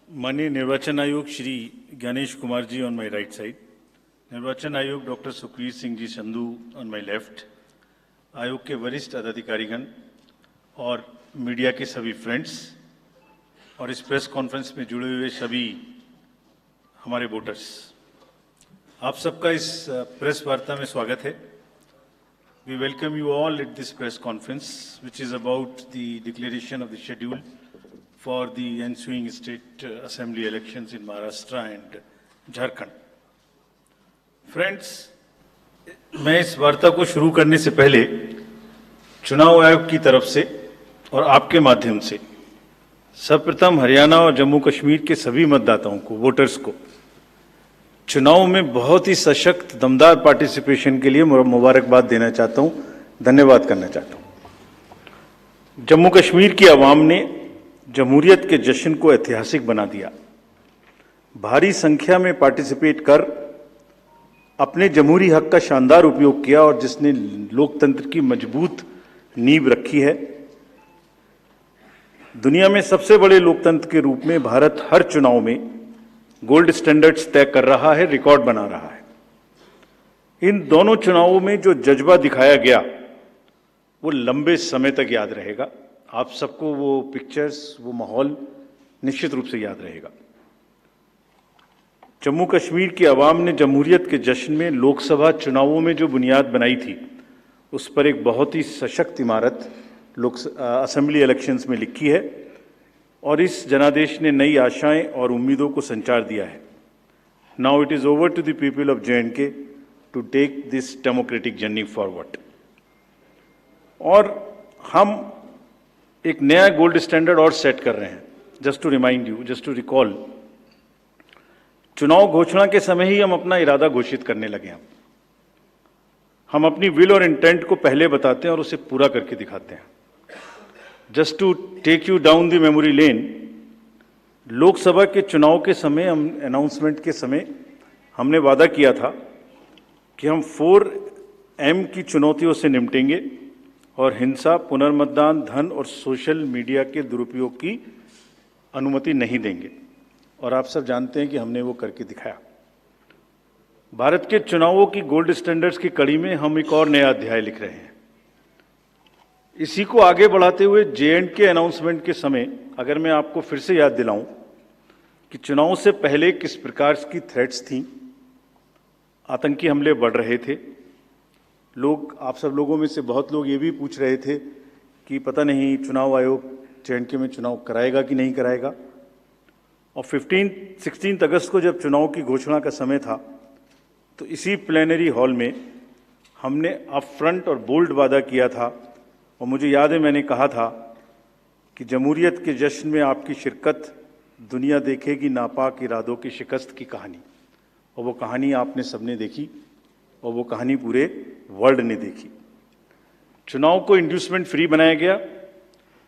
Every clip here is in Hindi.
माननीय निर्वाचन आयोग Shri Gyanesh Kumar ji on my right side, निर्वाचन आयोग doctor Sukhbir Singh ji Sandhu on my left, आयोग के वरिष्ठ अधिकारीगण और मीडिया के सभी फ्रेंड्स और इस प्रेस कॉन्फ्रेंस में जुड़े हुए सभी हमारे वोटर्स, आप सबका इस प्रेस वार्ता में स्वागत है। We welcome you all at this press conference, which is about the declaration of the schedule for the ensuing state assembly elections in Maharashtra and Jharkhand. Friends, मैं इस वार्ता को शुरू करने से पहले चुनाव आयोग की तरफ से और आपके माध्यम से सर्वप्रथम हरियाणा और जम्मू कश्मीर के सभी मतदाताओं को, वोटर्स को चुनाव में बहुत ही सशक्त दमदार पार्टिसिपेशन के लिए मुबारकबाद देना चाहता हूं, धन्यवाद करना चाहता हूं। जम्मू कश्मीर की आवाम ने जमहूरियत के जश्न को ऐतिहासिक बना दिया। भारी संख्या में पार्टिसिपेट कर अपने जमहूरी हक का शानदार उपयोग किया और जिसने लोकतंत्र की मजबूत नींव रखी है। दुनिया में सबसे बड़े लोकतंत्र के रूप में भारत हर चुनाव में गोल्ड स्टैंडर्ड्स तय कर रहा है, रिकॉर्ड बना रहा है। इन दोनों चुनावों में जो जज्बा दिखाया गया वो लंबे समय तक याद रहेगा। आप सबको वो पिक्चर्स, वो माहौल निश्चित रूप से याद रहेगा। जम्मू कश्मीर की आवाम ने जमहूरियत के जश्न में लोकसभा चुनावों में जो बुनियाद बनाई थी, उस पर एक बहुत ही सशक्त इमारत असेंबली इलेक्शंस में लिखी है और इस जनादेश ने नई आशाएं और उम्मीदों को संचार दिया है। Now it is over to the people of J&K to take this democratic journey forward. और हम एक नया गोल्ड स्टैंडर्ड और सेट कर रहे हैं। Just to remind you, just to recall, चुनाव घोषणा के समय ही हम अपना इरादा घोषित करने लगे हैं। हम अपनी विल और इंटेंट को पहले बताते हैं और उसे पूरा करके दिखाते हैं। Just to take you down the memory lane, Lok Sabha के चुनाव के समय, हम अनाउंसमेंट के समय हमने वादा किया था कि हम 4M की चुनौतियों से निपटेंगे और हिंसा, पुनर्मतदान, धन और सोशल मीडिया के दुरुपयोग की अनुमति नहीं देंगे। और आप सब जानते हैं कि हमने वो करके दिखाया। भारत के चुनावों की गोल्ड स्टैंडर्ड्स की कड़ी में हम एक और नया अध्याय लिख रहे हैं। इसी को आगे बढ़ाते हुए J&K अनाउंसमेंट के समय अगर मैं आपको फिर से याद दिलाऊं कि चुनाव से पहले किस प्रकार की थ्रेट्स थी, आतंकी हमले बढ़ रहे थे। लोग, आप सब लोगों में से बहुत लोग ये भी पूछ रहे थे कि पता नहीं चुनाव आयोग J&K में चुनाव कराएगा कि नहीं कराएगा। और 16 अगस्त को जब चुनाव की घोषणा का समय था, तो इसी प्लेनरी हॉल में हमने अप फ्रंट और बोल्ड वादा किया था। और मुझे याद है मैंने कहा था कि जमहूरियत के जश्न में आपकी शिरकत दुनिया देखेगी नापाक इरादों की शिकस्त की कहानी। और वो कहानी आपने सबने देखी और वो कहानी पूरे वर्ल्ड ने देखी। चुनाव को इंड्यूसमेंट फ्री बनाया गया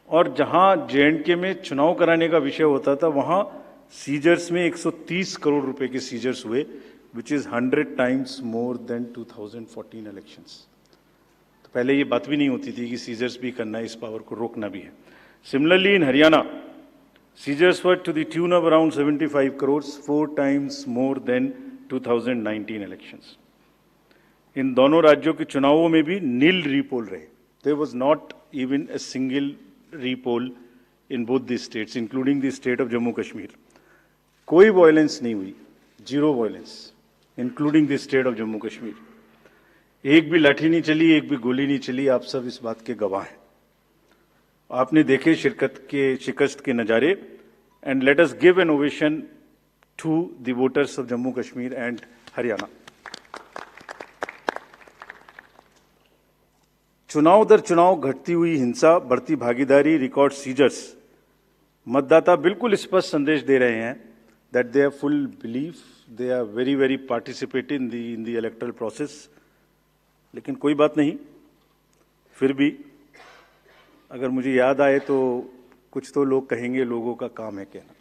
और जहां J&K में चुनाव कराने का विषय होता था, वहां सीजर्स में 130 करोड़ रुपए के सीजर्स हुए, which is 100 times more then 2014 elections. तो पहले ये बात भी नहीं होती थी कि सीजर्स भी करना है, इस पावर को रोकना भी है। Similarly in Haryana, seizures were to the tune of around 75 crore, 4 times more than 2019 elections. इन दोनों राज्यों के चुनावों में भी नील रीपोल रहे। There was not even a single repoll in both the states, including the state of Jammu Kashmir. कोई वायलेंस नहीं हुई, zero violence, including the state of Jammu Kashmir. एक भी लाठी नहीं चली, एक भी गोली नहीं चली। आप सब इस बात के गवाह हैं। आपने देखे शिकस्त के नजारे। And let us give an ovation to the voters of Jammu Kashmir and Haryana. चुनाव दर चुनाव घटती हुई हिंसा, बढ़ती भागीदारी, रिकॉर्ड सीजर्स, मतदाता बिल्कुल स्पष्ट संदेश दे रहे हैं that they are full belief, they are very very participate in the electoral process. लेकिन कोई बात नहीं, फिर भी अगर मुझे याद आए तो कुछ तो लोग कहेंगे लोगों का काम है कहना।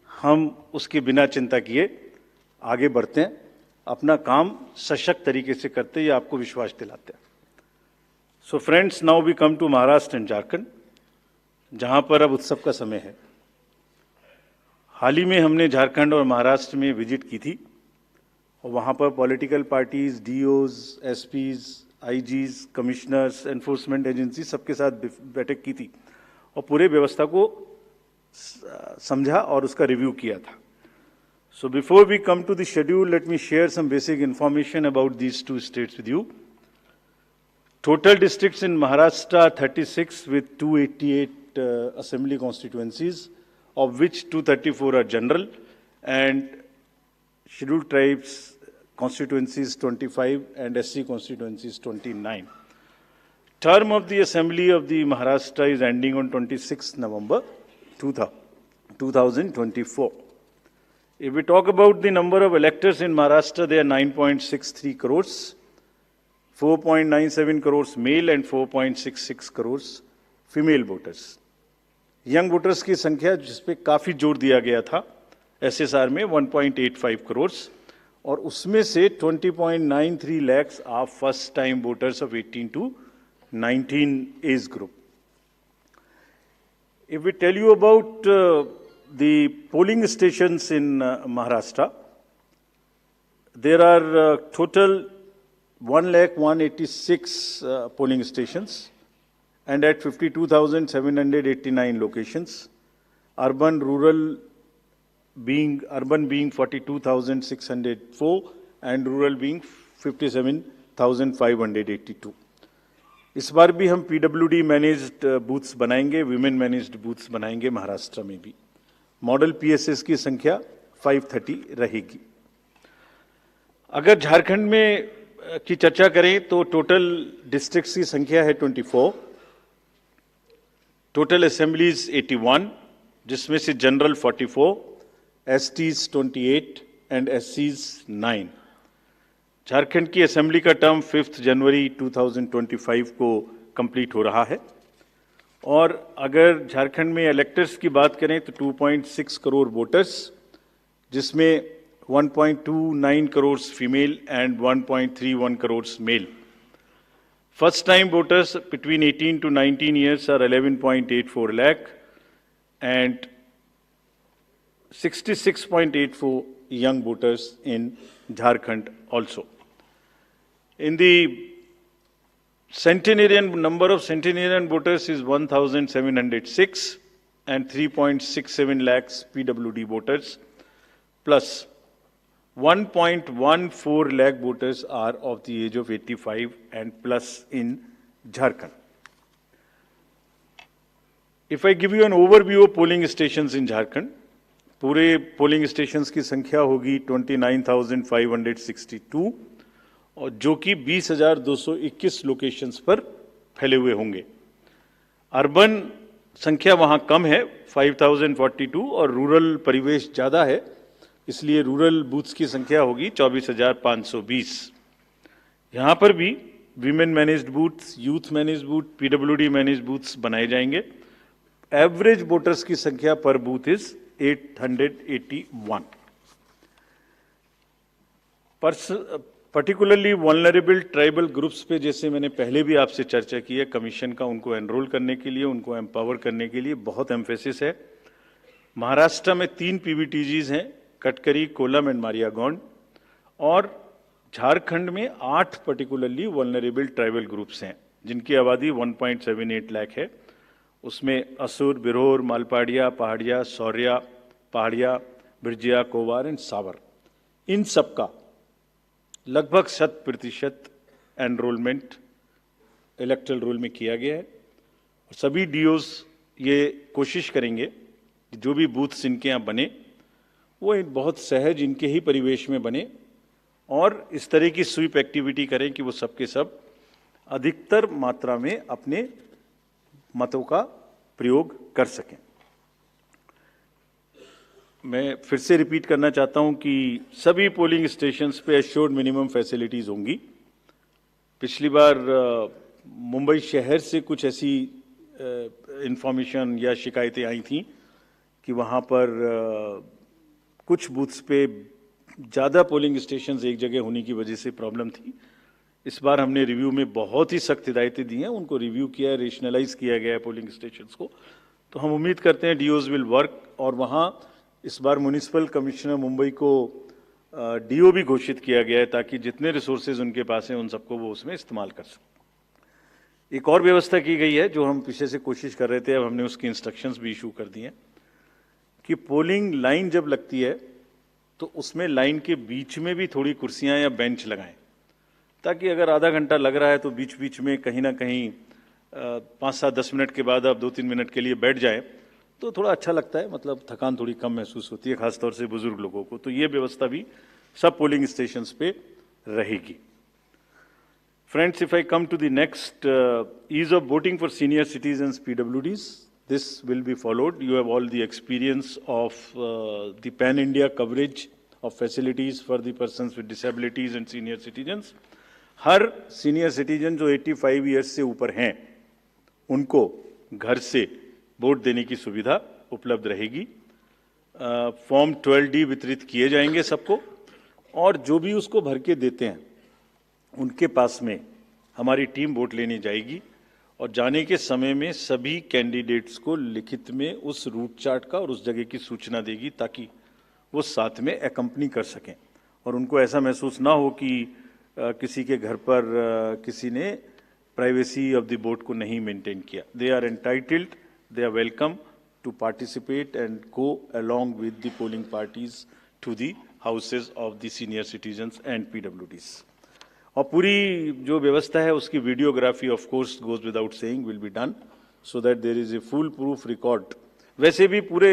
हम उसके बिना चिंता किए आगे बढ़ते हैं, अपना काम सशक्त तरीके से करते हैं, ये आपको विश्वास दिलाते हैं। So friends, now we come to Maharashtra and Jharkhand, जहां पर अब उत्सव का समय है। हाल ही में हमने झारखंड और महाराष्ट्र में विजिट की थी और वहाँ पर political parties, DOs, SPs, IGs, commissioners, enforcement agency सबके साथ बैठक की थी और पूरे व्यवस्था को समझा और उसका रिव्यू किया था. So before we come to the schedule, let me share some basic information about these two states with you. Total districts in Maharashtra are 36 with 288 assembly constituencies, of which 234 are general, and scheduled tribes constituencies 25 and SC constituencies 29. Term of the Assembly of the Maharashtra is ending on 26 November 2024. If we talk about the number of electors in Maharashtra, they are 9.63 crores, 4.97 crores male and 4.66 crores female voters. Young voters की संख्या जिस पे काफ़ी जोर दिया गया था SSR में 1.85 crores और उसमें से 20.93 lakhs are first time voters of 18 to 19 age group. If we tell you about the polling stations in Maharashtra, there are total 1,186 polling stations and at 52,789 locations. Urban being 42,604 and rural being 57,582. इस बार भी हम PWD मैनेज्ड बूथ्स बनाएंगे, विमेन मैनेज्ड बूथ्स बनाएंगे महाराष्ट्र में भी. मॉडल PSS की संख्या 530 रहेगी. अगर झारखंड में की चर्चा करें तो टोटल डिस्ट्रिक्ट्स की संख्या है 24, टोटल असेंबलीज 81, जिसमें से general 44, STs 28 and SCs 9. Jharkhand की असेंबली का टर्म 5 जनवरी 2025 को कंप्लीट हो रहा है और अगर झारखंड में इलेक्टर्स की बात करें तो 2.6 करोड़ वोटर्स, जिसमें 1.29 crore female and 1.31 crore male. First time voters between 18 to 19 years are 11.84 lakh and 66.84 young voters in Jharkhand also. In the number of centenarian voters is 1,706 and 3.67 lakhs PWD voters plus 1.14 lakh voters are of the age of 85 and plus in Jharkhand. If I give you an overview of polling stations in Jharkhand, पूरे पोलिंग स्टेशंस की संख्या होगी 29,562 और जो कि 20,221 लोकेशंस पर फैले हुए होंगे. अर्बन संख्या वहाँ कम है 5,042 और रूरल परिवेश ज़्यादा है, इसलिए रूरल बूथ्स की संख्या होगी 24,520. यहाँ पर भी women managed booths, youth managed booth, PWD managed booths बनाए जाएंगे. एवरेज वोटर्स की संख्या पर booth is 881. Particularly vulnerable tribal groups पे जैसे मैंने पहले भी आपसे चर्चा की है, कमीशन का उनको एनरोल करने के लिए, उनको एम्पावर करने के लिए बहुत एम्फेसिस है. महाराष्ट्र में 3 PVTGs हैं, कटकरी, कोलम एंड मारियागौंड, और झारखंड में 8 पर्टिकुलरली वल्नरेबल ट्राइबल ग्रुप्स हैं जिनकी आबादी 1.78 लाख है. उसमें असुर, बिरोर, मालपाड़िया, पहाड़िया, सौर्या, पहाड़िया, बिरजिया, कोवार एंड सावर, इन सबका लगभग 100% एनरोलमेंट इलेक्टरल रोल में किया गया है. और सभी DOs ये कोशिश करेंगे कि जो भी बूथ्स इनके यहाँ बने वो बहुत सहज इनके ही परिवेश में बने और इस तरह की स्वीप एक्टिविटी करें कि वो सबके सब अधिकतर मात्रा में अपने मतों का प्रयोग कर सकें. मैं फिर से रिपीट करना चाहता हूं कि सभी पोलिंग स्टेशंस पे एश्योर्ड मिनिमम फैसिलिटीज होंगी. पिछली बार मुंबई शहर से कुछ ऐसी इंफॉर्मेशन या शिकायतें आई थी कि वहां पर कुछ बूथ्स पे ज़्यादा पोलिंग स्टेशंस एक जगह होने की वजह से प्रॉब्लम थी. इस बार हमने रिव्यू में बहुत ही सख्त हिदायतें दी हैं, उनको रिव्यू किया है, रेशनलाइज किया गया है पोलिंग स्टेशंस को. तो हम उम्मीद करते हैं DOs विल वर्क और वहाँ इस बार म्युनिसिपल कमिश्नर मुंबई को डीओ भी घोषित किया गया है ताकि जितने रिसोर्सेज उनके पास हैं उन सबको वो उसमें इस्तेमाल कर सकें। एक और व्यवस्था की गई है जो हम पीछे से कोशिश कर रहे थे, अब हमने उसकी इंस्ट्रक्शंस भी इशू कर दिए हैं कि पोलिंग लाइन जब लगती है तो उसमें लाइन के बीच में भी थोड़ी कुर्सियां या बेंच लगाएं, ताकि अगर आधा घंटा लग रहा है तो बीच बीच में कहीं ना कहीं 5-7-10 मिनट के बाद आप 2-3 मिनट के लिए बैठ जाएं तो थोड़ा अच्छा लगता है, मतलब थकान थोड़ी कम महसूस होती है, खासतौर से बुजुर्ग लोगों को। तो ये व्यवस्था भी सब पोलिंग स्टेशंस पे रहेगी। Friends, if I come to the next, ease of voting for senior citizens, PWDs, this will be followed. You have all the experience of the pan-India coverage of facilities for the persons with disabilities and senior citizens. Her senior citizen जो 85 years से ऊपर हैं, उनको घर से वोट देने की सुविधा उपलब्ध रहेगी। फॉर्म 12D वितरित किए जाएंगे सबको, और जो भी उसको भर के देते हैं उनके पास में हमारी टीम वोट लेने जाएगी और जाने के समय में सभी कैंडिडेट्स को लिखित में उस रूट चार्ट का और उस जगह की सूचना देगी ताकि वो साथ में एकम्पनी कर सकें और उनको ऐसा महसूस ना हो कि किसी के घर पर किसी ने प्राइवेसी ऑफ द वोट को नहीं मेंटेन किया। They are entitled, they are welcome to participate and go along with the polling parties to the houses of the senior citizens and PWDs. और पूरी जो व्यवस्था है उसकी videography of course goes without saying will be done so that there is a foolproof record. वैसे भी पूरे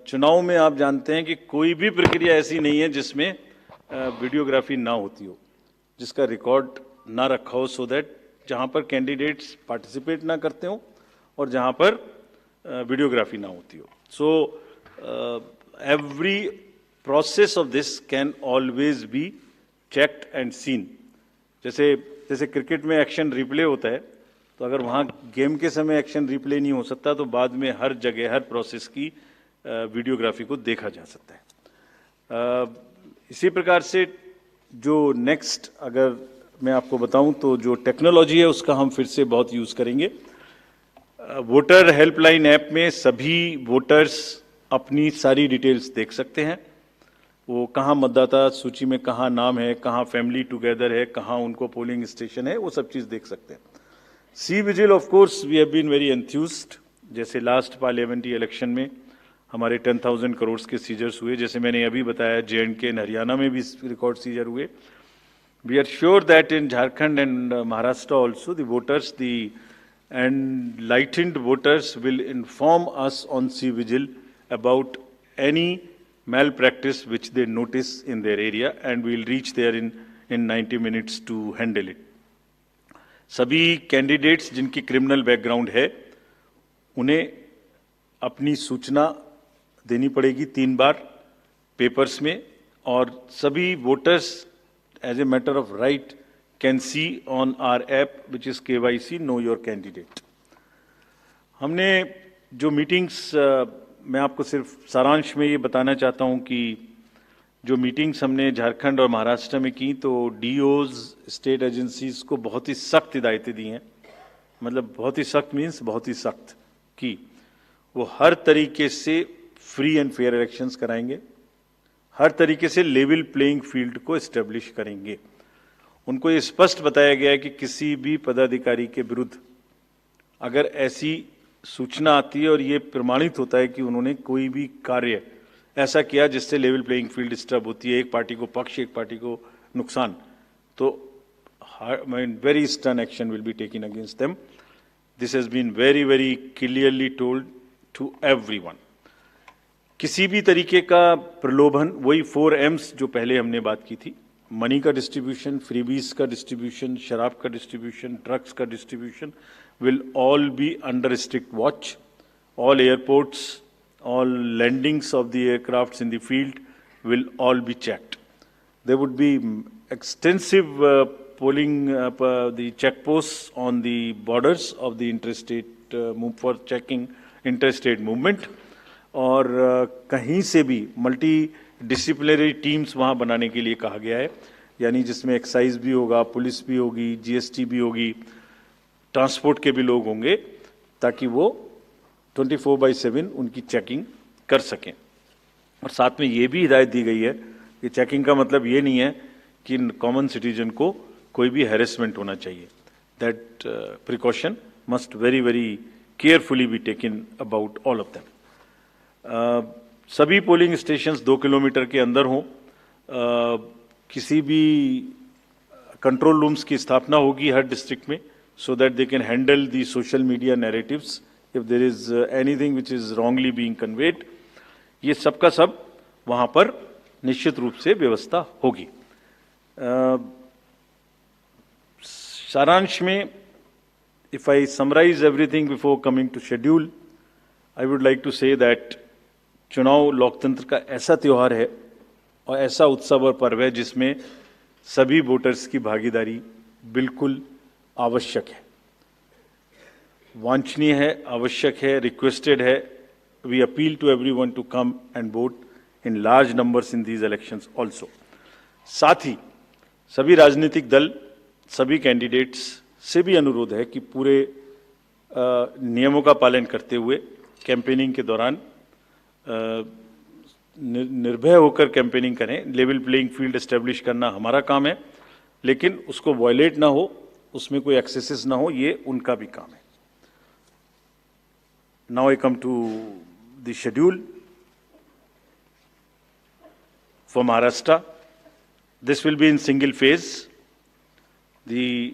चुनाव में आप जानते हैं कि कोई भी प्रक्रिया ऐसी नहीं है जिसमें वीडियोग्राफी ना होती हो, जिसका रिकॉर्ड ना रखा हो, सो दैट जहां पर कैंडिडेट्स पार्टिसिपेट ना करते हो और जहां पर वीडियोग्राफी ना होती हो। So every process of this can always be checked and seen. जैसे क्रिकेट में एक्शन रिप्ले होता है, तो अगर वहां गेम के समय एक्शन रिप्ले नहीं हो सकता तो बाद में हर जगह हर प्रोसेस की वीडियोग्राफी को देखा जा सकता है। इसी प्रकार से जो नेक्स्ट अगर मैं आपको बताऊं तो जो टेक्नोलॉजी है उसका हम फिर से बहुत यूज करेंगे। वोटर हेल्पलाइन ऐप में सभी वोटर्स अपनी सारी डिटेल्स देख सकते हैं, वो कहाँ मतदाता सूची में कहाँ नाम है, कहाँ फैमिली टुगेदर है, कहाँ उनको पोलिंग स्टेशन है, वो सब चीज़ देख सकते हैं। CVIGIL of course we have been very enthused. जैसे लास्ट पार्लियामेंट्री इलेक्शन में हमारे 10,000 करोड़ के सीजर्स हुए, जैसे मैंने अभी बताया J&K एंड हरियाणा में भी रिकॉर्ड सीजर हुए। We are sure that in Jharkhand and Maharashtra also the voters enlightened voters will inform us on C-Vigil about any malpractice which they notice in their area, and we will reach there in 90 minutes to handle it. सभी कैंडिडेट्स जिनकी क्रिमिनल बैकग्राउंड है उन्हें अपनी सूचना देनी पड़ेगी 3 बार पेपर्स में, और सभी voters as a matter of right can see on our app which is KYC Know Your Candidate. हमने जो मीटिंग्स, मैं आपको सिर्फ सारांश में ये बताना चाहता हूँ कि जो मीटिंग्स हमने झारखंड और महाराष्ट्र में की तो डीओज स्टेट एजेंसीज को बहुत ही सख्त हिदायतें दी हैं, मतलब बहुत ही सख्त मीन्स बहुत ही सख्त, कि वो हर तरीके से फ्री एंड फेयर इलेक्शंस कराएंगे, हर तरीके से लेवल प्लेइंग फील्ड को एस्टेब्लिश करेंगे। उनको ये स्पष्ट बताया गया है कि किसी भी पदाधिकारी के विरुद्ध अगर ऐसी सूचना आती है और ये प्रमाणित होता है कि उन्होंने कोई भी कार्य ऐसा किया जिससे लेवल प्लेइंग फील्ड डिस्टर्ब होती है, एक पार्टी को पक्ष एक पार्टी को नुकसान, तो very stern action will be taken against them. This has been very very clearly told to everyone. किसी भी तरीके का प्रलोभन, वही 4 M's जो पहले हमने बात की थी, मनी का डिस्ट्रीब्यूशन, फ्रीबीज का डिस्ट्रीब्यूशन, शराब का डिस्ट्रीब्यूशन, ड्रग्स का distribution will all be under strict watch. All airports, all landings of the aircrafts in the field will all be checked. There would be extensive polling, the checkposts on the borders of the interstate for checking interstate movement, और कहीं से भी मल्टी डिसिप्लिनरी टीम्स वहाँ बनाने के लिए कहा गया है, यानी जिसमें एक्साइज भी होगा, पुलिस भी होगी, जीएसटी भी होगी, ट्रांसपोर्ट के भी लोग होंगे, ताकि वो 24/7 उनकी चेकिंग कर सकें। और साथ में ये भी हिदायत दी गई है कि चेकिंग का मतलब ये नहीं है कि कॉमन सिटीजन को कोई भी हैरेसमेंट होना चाहिए। That precaution must very very carefully be taken about all of them. सभी पोलिंग स्टेशंस 2 किलोमीटर के अंदर हों। किसी भी कंट्रोल रूम्स की स्थापना होगी हर डिस्ट्रिक्ट में, so that they can handle the social media narratives if there is anything which is wrongly being conveyed। ये सब का सब वहाँ पर निश्चित रूप से व्यवस्था होगी। सारांश में, if I summarize everything before coming to schedule, I would like to say that चुनाव लोकतंत्र का ऐसा त्योहार है और ऐसा उत्सव और पर्व है जिसमें सभी वोटर्स की भागीदारी बिल्कुल आवश्यक है, वांछनीय है, आवश्यक है, रिक्वेस्टेड है। We appeal to everyone to come and vote in large numbers in these elections also. साथ ही सभी राजनीतिक दल, सभी कैंडिडेट्स से भी अनुरोध है कि पूरे नियमों का पालन करते हुए कैंपेनिंग के दौरान निर्भय होकर कैंपेनिंग करें। लेवल प्लेइंग फील्ड एस्टेब्लिश करना हमारा काम है, लेकिन उसको वायलेट ना हो, उसमें कोई एक्सेसेस ना हो, ये उनका भी काम है। Now I come to the schedule for Maharashtra. This will be in single phase. The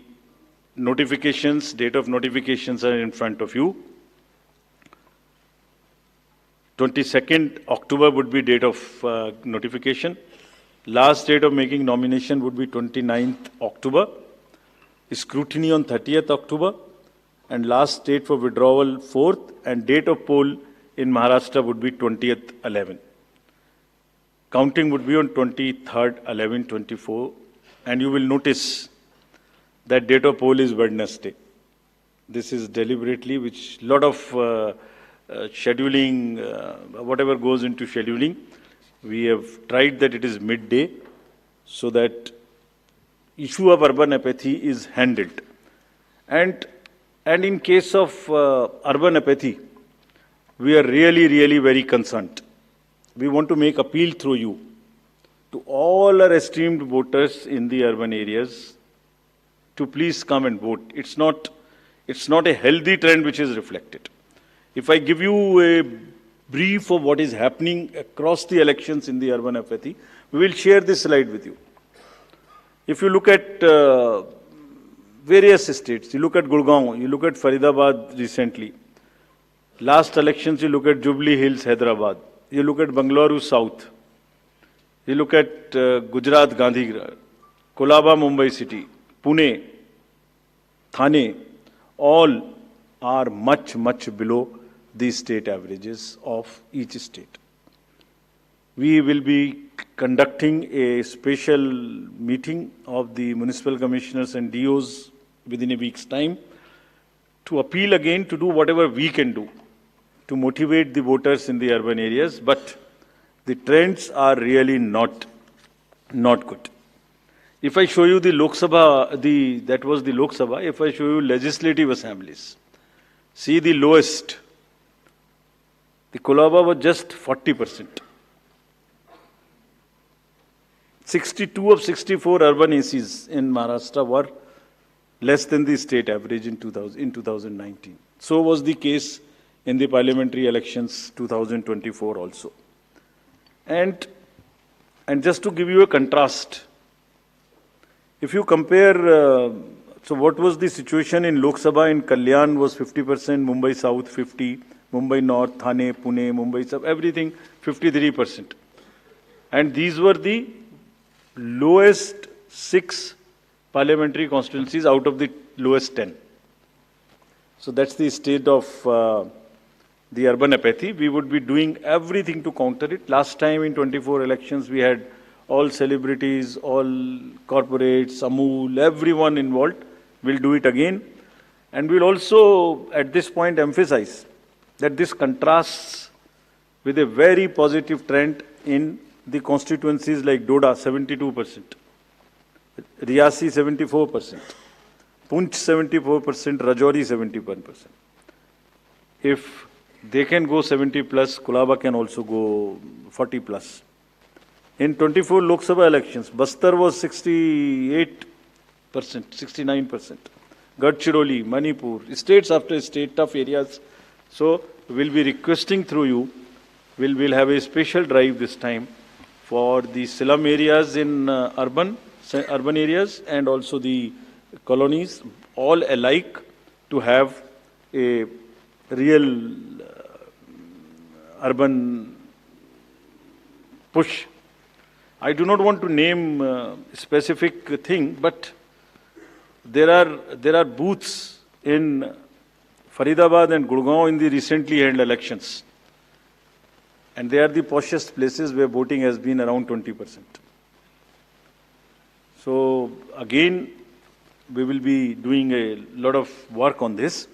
notifications, date of notifications are in front of you. 22nd October would be date of notification. Last date of making nomination would be 29th October. Scrutiny on 30th October. And last date for withdrawal 4th, and date of poll in Maharashtra would be 20th 11. Counting would be on 23rd 11/24, and you will notice that date of poll is Wednesday. This is deliberately, which lot of scheduling, whatever goes into scheduling, we have tried that it is midday so that issue of urban apathy is handled. And in case of urban apathy, we are really very concerned. We want to make appeal through you to all our esteemed voters in the urban areas to please come and vote. It's not a healthy trend which is reflected. If I give you a brief of what is happening across the elections in the urban apathy, we will share this slide with you. If you look at various states, you look at Gurgaon, you look at Faridabad recently. Last elections, you look at Jubilee Hills, Hyderabad. You look at Bangalore South. You look at Gujarat, Gandhigram, Kolaba, Mumbai City, Pune, Thane, all are much below the state averages of each state. We will be conducting a special meeting of the municipal commissioners and DOs within a week's time to appeal again to do whatever we can do to motivate the voters in the urban areas, but the trends are really not good. If I show you the Lok Sabha, that was the Lok Sabha. If I show you legislative assemblies, see the lowest. The Kolaba was just 40%. 62 of 64 urban ACs in Maharashtra were less than the state average in 2019. So was the case in the parliamentary elections 2024 also. And just to give you a contrast, if you compare, so what was the situation in Lok Sabha in Kalyan was 50%, Mumbai South 50%, Mumbai North, Thane, Pune, Mumbai South, everything 53%. And these were the lowest 6 parliamentary constituencies out of the lowest 10. So that's the state of the urban apathy. We would be doing everything to counter it. Last time in 24 elections, we had all celebrities, all corporates, Amul, everyone involved. We'll do it again. And we'll also, at this point, emphasize that this contrasts with a very positive trend in the constituencies like Doda, 72%, Riyasi, 74%, Punch, 74%, Rajouri, 71%. If they can go 70 plus, Kulaba can also go 40 plus. In 24 Lok Sabha elections, Bastar was 68%, 69%. Gadchiroli, Manipur, states after state, tough areas. So we'll be requesting through you, we'll have a special drive this time for the slum areas in urban areas and also the colonies, all alike, to have a real urban push. I do not want to name a specific thing, but there are booths in Faridabad and Gurgaon in the recently held elections, and they are the poshest places where voting has been around 20%. So again, we will be doing a lot of work on this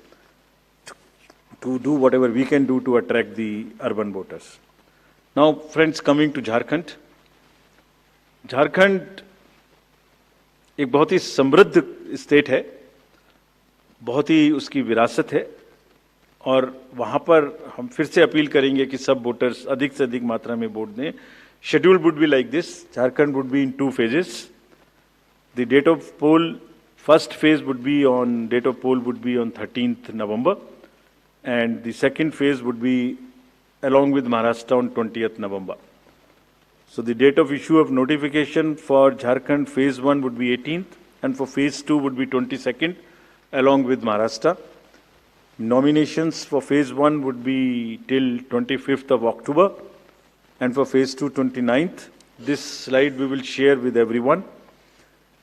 to do whatever we can do to attract the urban voters. Now, friends, coming to Jharkhand. Jharkhand एक बहुत ही समृद्ध स्टेट है, बहुत ही उसकी विरासत है, और वहाँ पर हम फिर से अपील करेंगे कि सब वोटर्स अधिक से अधिक मात्रा में वोट दें. Schedule would be like this. Jharkhand would be in 2 phases. The date of poll, first phase would be on, date of poll would be on 13th November, and the second phase would be along with Maharashtra on 20th November. So the date of issue of notification for Jharkhand phase 1 would be 18th, and for phase 2 would be 22nd, along with Maharashtra. Nominations for phase 1 would be till 25th of October, and for phase 2, 29th. This slide we will share with everyone.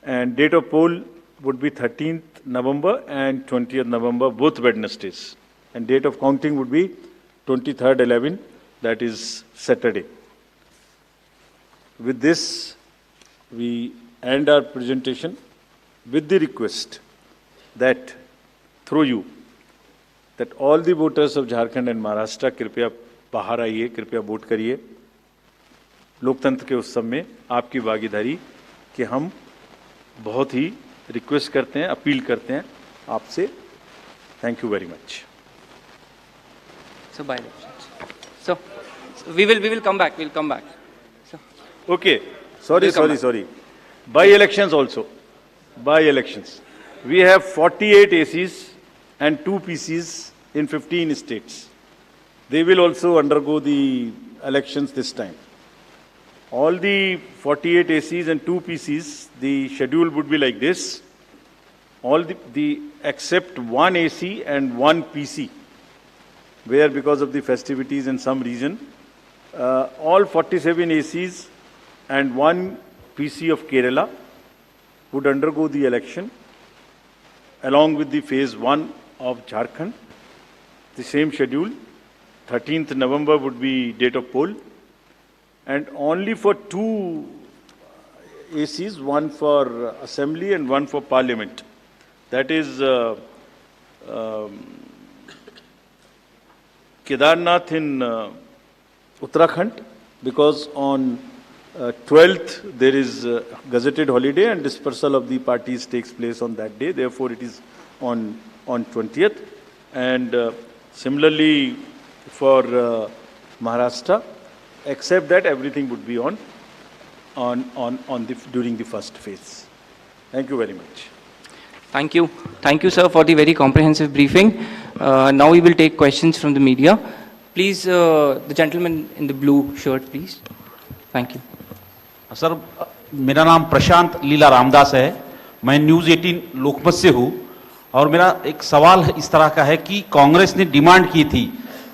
And date of poll would be 13th November and 20th November, both Wednesdays. And date of counting would be 23rd 11, that is Saturday. With this, we end our presentation with the request that through you, that all the voters of Jharkhand and Maharashtra कृपया बाहर आइए, कृपया वोट करिए. लोकतंत्र के उत्सव में आपकी भागीदारी कि हम बहुत ही रिक्वेस्ट करते हैं, अपील करते हैं आपसे. Thank you very much. So by elections. So we will come back. We'll come back. Okay. Sorry. By elections also. By elections. We have 48 ACs and 2 PCs in 15 states. They will also undergo the elections this time. All the 48 ACs and 2 PCs, the schedule would be like this. All the except 1 AC and 1 PC, where because of the festivities and some reason, all 47 ACs and 1 PC of Kerala would undergo the election along with the phase 1 of Jharkhand. The same schedule. 13th November would be date of poll. And only for 2 ACs, one for assembly and one for parliament. That is Kedarnath in Uttarakhand, because on 12th there is gazetted holiday and dispersal of the parties takes place on that day. Therefore, it is on 20th. And similarly for Maharashtra, except that everything would be during the first phase. Thank you very much. Thank you, sir, for the very comprehensive briefing. Now we will take questions from the media. Please, the gentleman in the blue shirt, please. Thank you. Sir, मेरा नाम प्रशांत लीला रामदास है. मैं न्यूज़ 18 लोकमत से हूँ और मेरा एक सवाल इस तरह का है कि कांग्रेस ने डिमांड की थी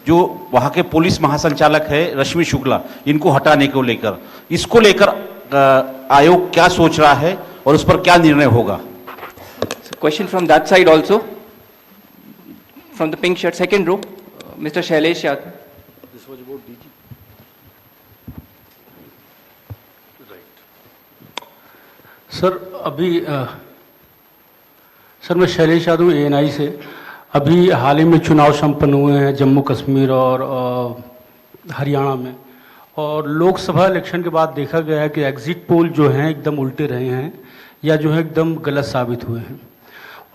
जो वहाँ के पुलिस महासंचालक है रश्मि शुक्ला, इनको हटाने को लेकर, इसको लेकर आयोग क्या सोच रहा है और उस पर क्या निर्णय होगा? Question from that side also, from the pink shirt, second row, Mr. Shailesh Yadav. This was about DG. Sir अभी सर मैं शैलेश यादव ANI से. अभी हाल ही में चुनाव संपन्न हुए हैं जम्मू कश्मीर और हरियाणा में, और लोकसभा इलेक्शन के बाद देखा गया है कि एग्जिट पोल जो हैं एकदम उल्टे रहे हैं या जो है एकदम गलत साबित हुए हैं.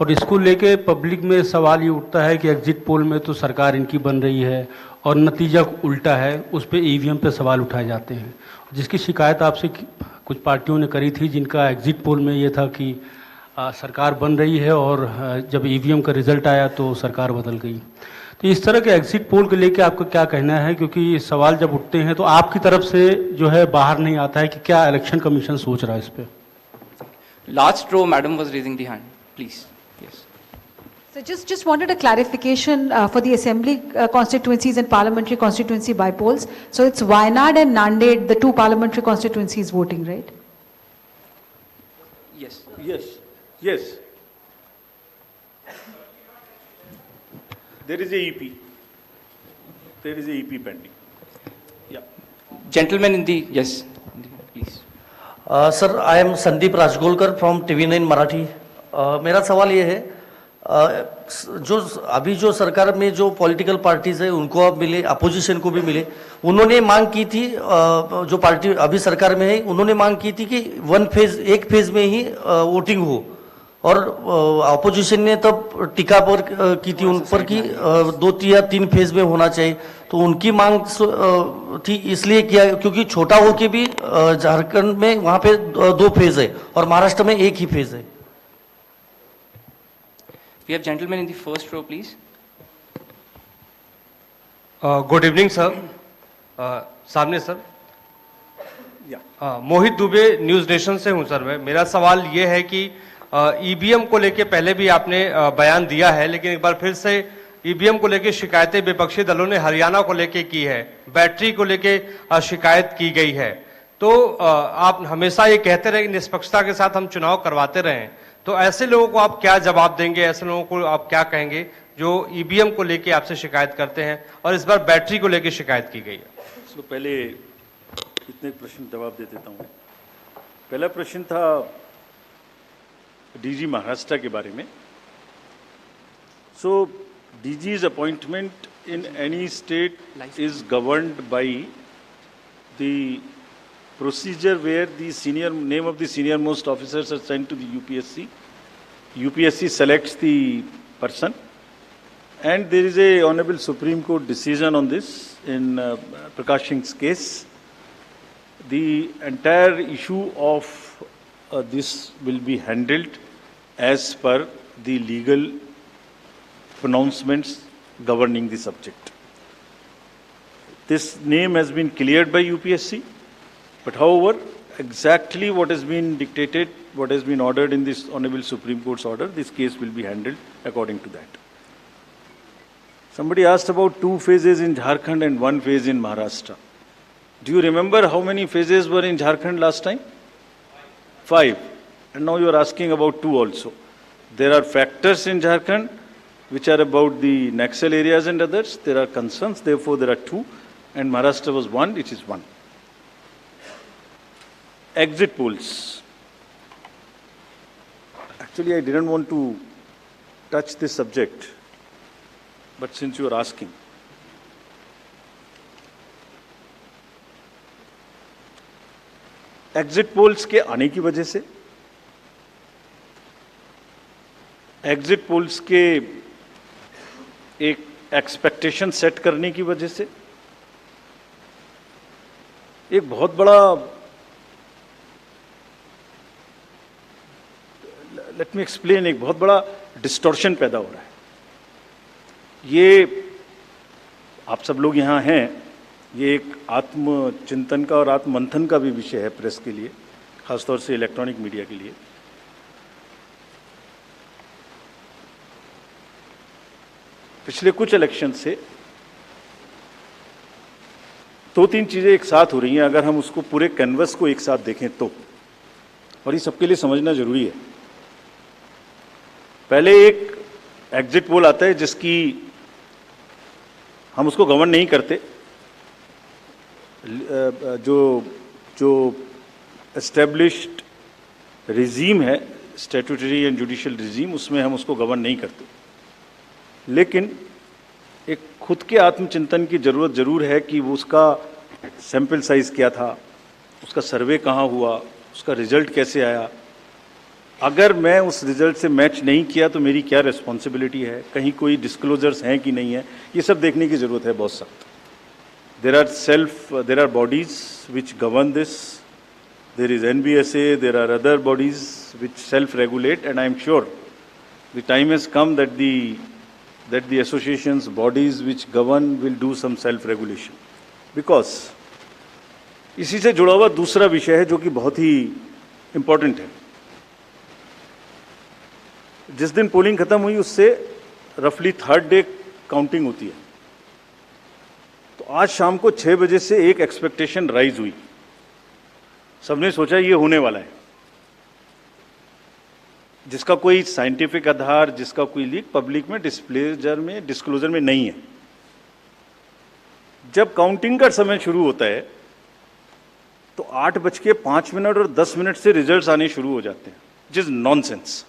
और इसको लेके पब्लिक में सवाल ये उठता है कि एग्जिट पोल में तो सरकार इनकी बन रही है और नतीजा उल्टा है, उस पर ईवीएम पे सवाल उठाए जाते हैं, जिसकी शिकायत आपसे कुछ पार्टियों ने करी थी, जिनका एग्जिट पोल में ये था कि सरकार बन रही है और जब ईवीएम का रिजल्ट आया तो सरकार बदल गई। तो इस तरह के एग्जिट पोल को लेके आपका क्या कहना है, क्योंकि सवाल जब उठते हैं तो आपकी तरफ से जो है बाहर नहीं आता है कि क्या इलेक्शन कमीशन सोच रहा है इस पे? Last row, madam was raising the hand. Please. Yes. So just wanted a clarification for the assembly constituencies and parliamentary constituency by polls. So it's Wayanad and Nanded, the two parliamentary constituencies voting, right? Yes. Yes, yes. There is a EP. There is a EP pending. Yeah. Gentleman in the, yes, please. Sir I am Sandeep Rajgolkar from TV9 Marathi. मेरा सवाल ये है, जो अभी जो सरकार में जो पॉलिटिकल पार्टीज है उनको अब मिले, अपोजिशन को भी मिले, उन्होंने मांग की थी, जो पार्टी अभी सरकार में है उन्होंने मांग की थी कि एक फेज में ही वोटिंग हो, और अपोजिशन ने तब टीका पर की थी उन पर कि 2 या 3 फेज में होना चाहिए। तो उनकी मांग थी इसलिए किया क्योंकि छोटा हो के भी झारखंड में वहां पे 2 फेज है और महाराष्ट्र में 1 ही फेज है। We have gentleman in the first row, please. Good evening sir. सामने सर। मोहित दुबे, न्यूज नेशन से हूं सर मैं। मेरा सवाल ये है कि ईवीएम को लेके पहले भी आपने बयान दिया है, लेकिन एक बार फिर से ईवीएम को लेके शिकायतें विपक्षी दलों ने हरियाणा को लेके की है, बैटरी को लेके शिकायत की गई है। तो आप हमेशा ये कहते रहे कि निष्पक्षता के साथ हम चुनाव करवाते रहे, तो ऐसे लोगों को आप क्या जवाब देंगे, ऐसे लोगों को आप क्या कहेंगे जो ईवीएम को लेके आपसे शिकायत करते हैं और इस बार बैटरी को लेके शिकायत की गई है? तो पहले इतने प्रश्न जवाब दे देता हूँ। पहला प्रश्न था डीजी महाराष्ट्र के बारे में। सो DG's appointment in any state is governed by the procedure where the name of the senior most officers are sent to the UPSC. UPSC selects the person, and there is a Honorable Supreme Court decision on this in Prakash Singh's case. The entire issue of this will be handled as per the legal pronouncements governing the subject. This name has been cleared by UPSC, but however, exactly what has been dictated, what has been ordered in this Honorable Supreme Court's order, this case will be handled according to that. Somebody asked about 2 phases in Jharkhand and 1 phase in Maharashtra. Do you remember how many phases were in Jharkhand last time? 5. And now you are asking about 2 also. There are factors in Jharkhand which are about the Naxal areas and others. There are concerns, therefore there are 2, and Maharashtra was 1, which is 1. Exit polls. Actually, I didn't want to touch this subject, but since you are asking. Exit polls के आने की वजह से, एग्जिट पोल्स के एक एक्सपेक्टेशन सेट करने की वजह से एक बहुत बड़ा, लेट मी एक्सप्लेन, एक बहुत बड़ा डिस्टॉर्शन पैदा हो रहा है। ये आप सब लोग यहाँ हैं, ये एक आत्मचिंतन का और आत्ममंथन का भी विषय है प्रेस के लिए, खासतौर से इलेक्ट्रॉनिक मीडिया के लिए। पिछले कुछ इलेक्शन से 2-3 चीजें एक साथ हो रही हैं, अगर हम उसको पूरे कैनवस को एक साथ देखें तो, और ये सबके लिए समझना जरूरी है। पहले एक एग्जिट पोल आता है जिसकी हम उसको गवर्न नहीं करते, जो एस्टेब्लिश्ड रिजीम है, स्टैट्यूटरी एंड जुडिशियल रिजीम, उसमें हम उसको गवर्न नहीं करते। लेकिन एक खुद के आत्मचिंतन की जरूरत जरूर है कि वो उसका सैंपल साइज क्या था, उसका सर्वे कहाँ हुआ, उसका रिजल्ट कैसे आया, अगर मैं उस रिजल्ट से मैच नहीं किया तो मेरी क्या रिस्पॉन्सिबिलिटी है, कहीं कोई डिस्क्लोजर्स हैं कि नहीं है, ये सब देखने की ज़रूरत है बहुत सख्त. There are bodies which govern this. There is NBSA, there are other bodies which self-regulate, and I am sure the time has come that the associations, bodies which govern will do some self-regulation. Because इसी से जुड़ा हुआ दूसरा विषय है जो कि बहुत ही इम्पोर्टेंट है. जिस दिन पोलिंग खत्म हुई उससे रफली थर्ड डे काउंटिंग होती है. तो आज शाम को 6 बजे से एक एक्सपेक्टेशन राइज हुई. सबने सोचा ये होने वाला है, जिसका कोई साइंटिफिक आधार, जिसका कोई लीक पब्लिक में डिस्क्लोजर में नहीं है. जब काउंटिंग का समय शुरू होता है तो 8:05 और 10 से रिजल्ट्स आने शुरू हो जाते हैं, विच इज नॉनसेंस.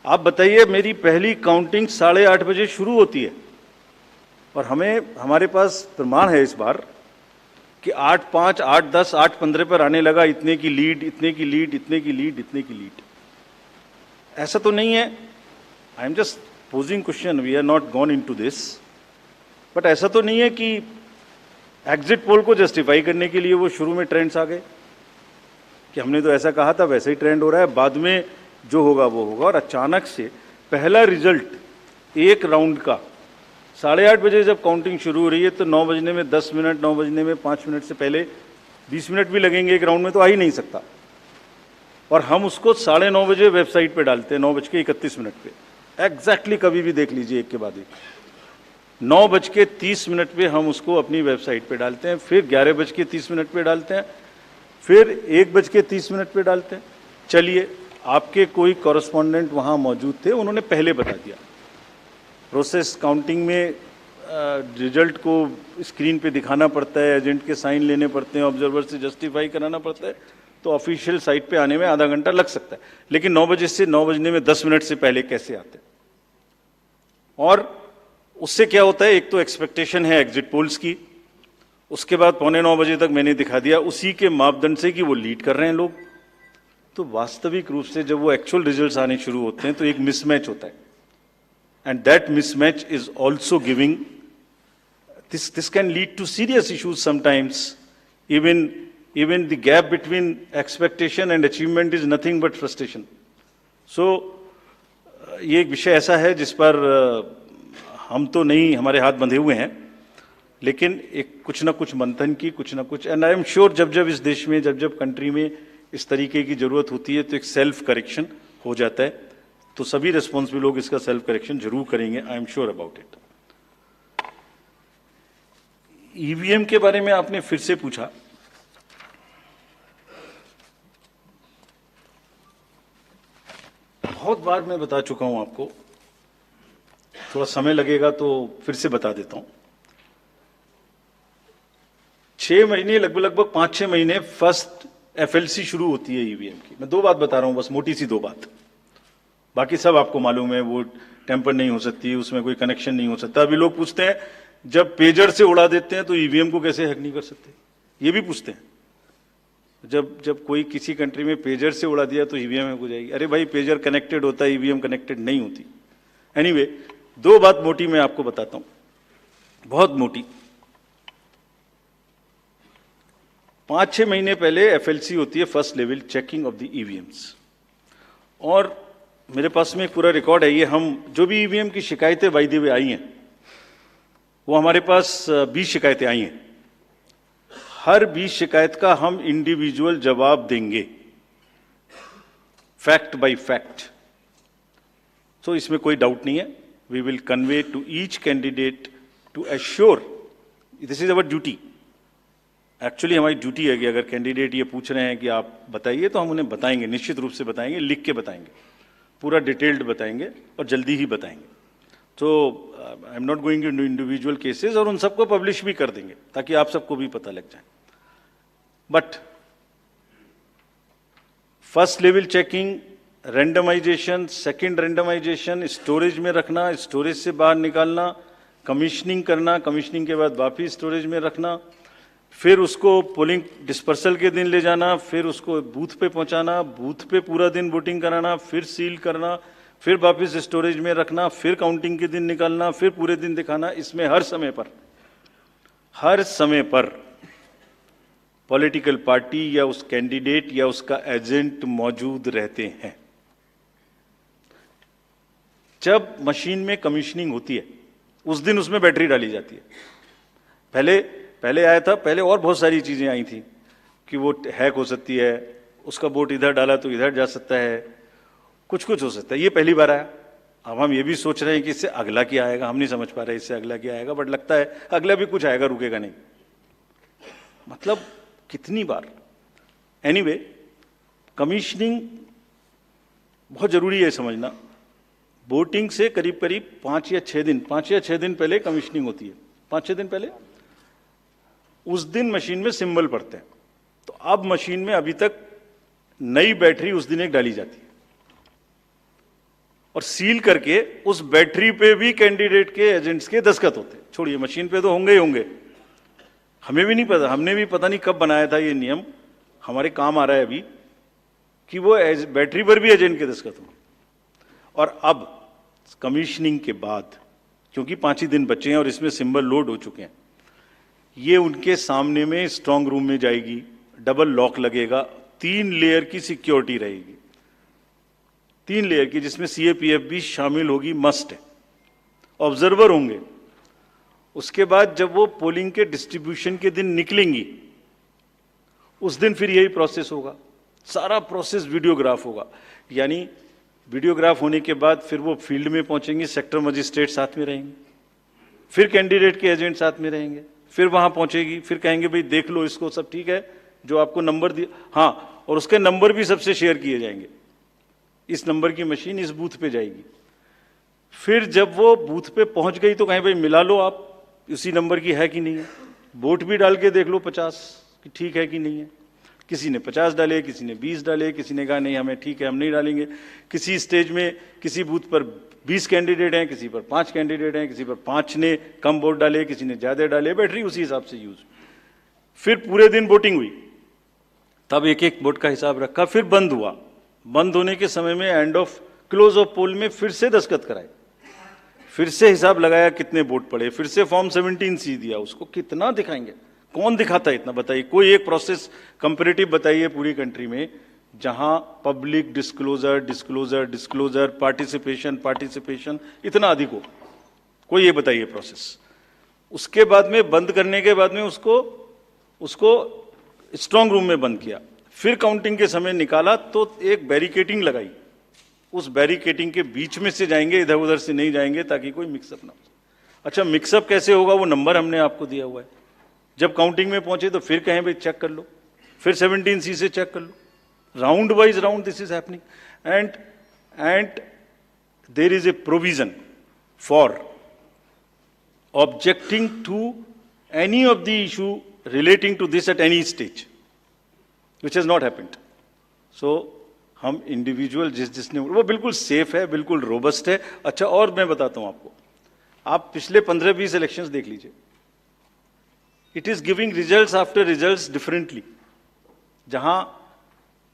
आप बताइए, मेरी पहली काउंटिंग 8:30 बजे शुरू होती है और हमारे पास प्रमाण है इस बार कि 8:05, 8:10, 8:15 पर आने लगा इतने की लीड, इतने की लीड, इतने की लीड, इतने की लीड. ऐसा तो नहीं है. I am just posing question, we are not gone into this. But ऐसा तो नहीं है कि एग्जिट पोल को जस्टिफाई करने के लिए वो शुरू में ट्रेंड्स आ गए कि हमने तो ऐसा कहा था, वैसे ही ट्रेंड हो रहा है, बाद में जो होगा वो होगा. और अचानक से पहला रिजल्ट एक राउंड का 8:30 बजे जब काउंटिंग शुरू हो रही है तो 9 बजने में 10 मिनट, 9 बजने में 5 मिनट से पहले 20 मिनट भी लगेंगे एक राउंड में, तो आ ही नहीं सकता. और हम उसको 9:30 बजे वेबसाइट पे डालते हैं 9:31 पे. एग्जैक्टली कभी भी देख लीजिए, एक के बाद एक. 9:30 पे हम उसको अपनी वेबसाइट पे डालते हैं, फिर 11:30 पे डालते हैं, फिर 1:30 पे डालते हैं. चलिए, आपके कोई कॉरेस्पॉन्डेंट वहाँ मौजूद थे, उन्होंने पहले बता दिया. प्रोसेस काउंटिंग में रिजल्ट को स्क्रीन पे दिखाना पड़ता है, एजेंट के साइन लेने पड़ते हैं, ऑब्जर्वर से जस्टिफाई कराना पड़ता है, तो ऑफिशियल साइट पे आने में आधा घंटा लग सकता है. लेकिन 9 बजे से 9 बजने में 10 मिनट से पहले कैसे आते हैं? और उससे क्या होता है, एक तो एक्सपेक्टेशन है एग्जिट पोल्स की, उसके बाद 8:45 बजे तक मैंने दिखा दिया उसी के मापदंड से कि वो लीड कर रहे हैं लोग. तो वास्तविक रूप से जब वो एक्चुअल रिजल्ट्स आने शुरू होते हैं तो एक मिसमैच होता है. And that mismatch is also giving this can lead to serious issues sometimes. Even the gap between expectation and achievement is nothing but frustration. So ये एक विषय ऐसा है जिस पर हम तो नहीं, हमारे हाथ बंधे हुए हैं, लेकिन एक कुछ ना कुछ मंथन की, कुछ ना कुछ. एंड आई एम श्योर जब इस देश में, जब कंट्री में इस तरीके की जरूरत होती है तो एक सेल्फ करेक्शन हो जाता है. तो सभी रिस्पॉन्सिबल लोग इसका सेल्फ करेक्शन जरूर करेंगे. I am sure about it. EVM के बारे में आपने फिर से पूछा. बहुत बार मैं बता चुका हूं आपको, थोड़ा समय लगेगा तो फिर से बता देता हूं. 6 महीने, लगभग 5-6 महीने फर्स्ट एफएलसी शुरू होती है ईवीएम की. मैं 2 बात बता रहा हूं, बस मोटी सी 2 बात, बाकी सब आपको मालूम है. वो टेम्पर नहीं हो सकती, उसमें कोई कनेक्शन नहीं हो सकता. अभी लोग पूछते हैं जब पेजर से उड़ा देते हैं तो ईवीएम को कैसे हैक नहीं कर सकते, ये भी पूछते हैं. जब कोई किसी कंट्री में पेजर से उड़ा दिया तो ईवीएम हैक हो जाएगी. अरे भाई, पेजर कनेक्टेड होता है, ईवीएम कनेक्टेड नहीं होती. एनीवे, 2 बात मोटी मैं आपको बताता हूं, बहुत मोटी. 5-6 महीने पहले एफएलसी होती है, first level checking of the EVMs. और मेरे पास में एक पूरा रिकॉर्ड है. ये हम जो भी ईवीएम की शिकायतें बाय द वे आई हैं, वो हमारे पास 20 शिकायतें आई हैं. हर 20 शिकायत का हम इंडिविजुअल जवाब देंगे, फैक्ट बाय फैक्ट. तो इसमें कोई डाउट नहीं है. We will convey to each candidate to assure, this is our duty. Actually हमारी ड्यूटी है कि अगर कैंडिडेट ये पूछ रहे हैं कि आप बताइए, तो हम उन्हें बताएंगे, निश्चित रूप से बताएंगे, लिख के बताएंगे, पूरा डिटेल्ड बताएंगे और जल्दी ही बताएंगे. तो I am not going into individual cases, और उन सबको पब्लिश भी कर देंगे ताकि आप सबको भी पता लग जाए. But first level checking, randomization, second randomization, storage में रखना, स्टोरेज से बाहर निकालना, कमीशनिंग करना, कमीशनिंग के बाद वापिस स्टोरेज में रखना, फिर उसको पोलिंग डिस्पर्सल के दिन ले जाना, फिर उसको बूथ पे पहुंचाना, बूथ पे पूरा दिन वोटिंग कराना, फिर सील करना, फिर वापस स्टोरेज में रखना, फिर काउंटिंग के दिन निकालना, फिर पूरे दिन दिखाना। इसमें हर समय पर पॉलिटिकल पार्टी या उस कैंडिडेट या उसका एजेंट मौजूद रहते हैं। जब मशीन में कमीशनिंग होती है उस दिन उसमें बैटरी डाली जाती है। पहले आया था, पहले और बहुत सारी चीजें आई थी कि वो हैक हो सकती है, उसका वोट इधर डाला तो इधर जा सकता है, कुछ हो सकता है। ये पहली बार आया। अब हम ये भी सोच रहे हैं कि इससे अगला क्या आएगा, हम नहीं समझ पा रहे इससे अगला क्या आएगा, बट लगता है अगला भी कुछ आएगा, रुकेगा नहीं। मतलब कितनी बार। एनीवे, कमीशनिंग बहुत जरूरी है समझना। वोटिंग से करीब 5 या 6 दिन पहले कमीशनिंग होती है। 5-6 दिन पहले उस दिन मशीन में सिंबल पड़ते हैं। तो अब मशीन में अभी तक नई बैटरी उस दिन एक डाली जाती है और सील करके उस बैटरी पे भी कैंडिडेट के एजेंट्स के दस्तखत होते हैं। छोड़िए, मशीन पे तो होंगे ही होंगे, हमें भी नहीं पता, हमने भी पता नहीं कब बनाया था ये नियम, हमारे काम आ रहा है अभी कि वो बैटरी पर भी एजेंट के दस्तखत हों। और अब कमीशनिंग के बाद, क्योंकि 5 ही दिन बचे हैं और इसमें सिंबल लोड हो चुके हैं, ये उनके सामने में स्ट्रांग रूम में जाएगी, डबल लॉक लगेगा, 3 लेयर की सिक्योरिटी रहेगी, 3 लेयर की, जिसमें सीएपीएफ भी शामिल होगी, मस्ट है। ऑब्जर्वर होंगे। उसके बाद जब वो पोलिंग के डिस्ट्रीब्यूशन के दिन निकलेंगी, उस दिन फिर यही प्रोसेस होगा, सारा प्रोसेस वीडियोग्राफ होगा। यानी वीडियोग्राफ होने के बाद फिर वो फील्ड में पहुंचेंगे, सेक्टर मजिस्ट्रेट साथ में रहेंगे, फिर कैंडिडेट के एजेंट साथ में रहेंगे, फिर वहां पहुंचेगी, फिर कहेंगे भाई देख लो इसको, सब ठीक है, जो आपको नंबर दिया, हाँ, और उसके नंबर भी सबसे शेयर किए जाएंगे। इस नंबर की मशीन इस बूथ पे जाएगी। फिर जब वो बूथ पे पहुंच गई तो कहें भाई मिला लो आप, उसी नंबर की है कि नहीं है, वोट भी डाल के देख लो 50 कि ठीक है कि नहीं है। किसी ने 50 डाले, किसी ने 20 डाले, किसी ने कहा नहीं हमें ठीक है, हम नहीं डालेंगे। किसी स्टेज में किसी बूथ पर 20 कैंडिडेट हैं, किसी पर 5 कैंडिडेट हैं, किसी पर 5 ने कम वोट डाले, किसी ने ज्यादा डाले, बैटरी उसी हिसाब से यूज। फिर पूरे दिन वोटिंग हुई, तब एक एक वोट का हिसाब रखा, फिर बंद हुआ। बंद होने के समय में एंड ऑफ क्लोज ऑफ पोल में फिर से दस्तखत कराए, फिर से हिसाब लगाया कितने वोट पड़े, फिर से फॉर्म 17C दिया। उसको कितना दिखाएंगे, कौन दिखाता है इतना, बताइए। कोई एक प्रोसेस कंपैरेटिव बताइए पूरी कंट्री में जहां पब्लिक डिस्क्लोजर पार्टिसिपेशन इतना अधिक हो, कोई ये बताइए प्रोसेस। उसके बाद में बंद करने के बाद में उसको स्ट्रांग रूम में बंद किया, फिर काउंटिंग के समय निकाला तो एक बैरिकेटिंग लगाई, उस बैरिकेटिंग के बीच में से जाएंगे, इधर उधर से नहीं जाएंगे ताकि कोई मिक्सअप ना हो। अच्छा, मिक्सअप कैसे होगा, वो नंबर हमने आपको दिया हुआ है। जब काउंटिंग में पहुंचे तो फिर कहें भाई चेक कर लो, फिर 17C से चेक कर लो, round wise round this is happening. And there is a provision for objecting to any of the issue relating to this at any stage, which has not happened. So हम इंडिविजुअल जिसने, वो बिल्कुल सेफ है, बिल्कुल रोबस्ट है। अच्छा, और मैं बताता हूं आपको, आप पिछले 15-20 इलेक्शंस देख लीजिए, it is giving results after results differently. जहां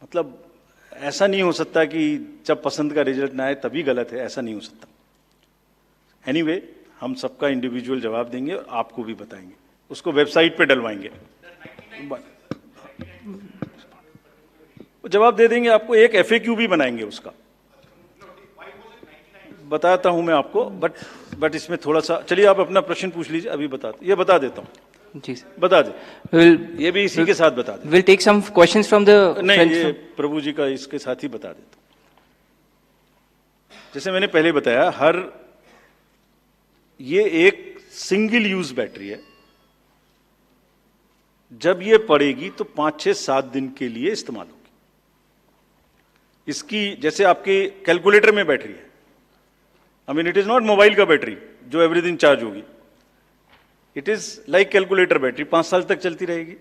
मतलब ऐसा नहीं हो सकता कि जब पसंद का रिजल्ट ना आए तभी गलत है, ऐसा नहीं हो सकता। एनीवे, हम सबका इंडिविजुअल जवाब देंगे और आपको भी बताएंगे, उसको वेबसाइट पे डलवाएंगे, जवाब दे देंगे आपको। एक FAQ भी बनाएंगे उसका, बताता हूं मैं आपको, बट इसमें थोड़ा सा, चलिए आप अपना प्रश्न पूछ लीजिए, अभी ये बता देता हूं। जी सर, बता दे, ये भी इसी के साथ बता दे। Will take some questions from the, नहीं, ये प्रभु जी का इसके साथ ही बता देता हूं। जैसे मैंने पहले बताया, ये एक सिंगल यूज बैटरी है। जब ये पड़ेगी तो 5-6-7 दिन के लिए इस्तेमाल होगी। इसकी जैसे आपके कैलकुलेटर में बैटरी है, I mean it is not mobile का बैटरी जो एवरी दिन चार्ज होगी, it is like calculator battery, 5 साल तक चलती रहेगी।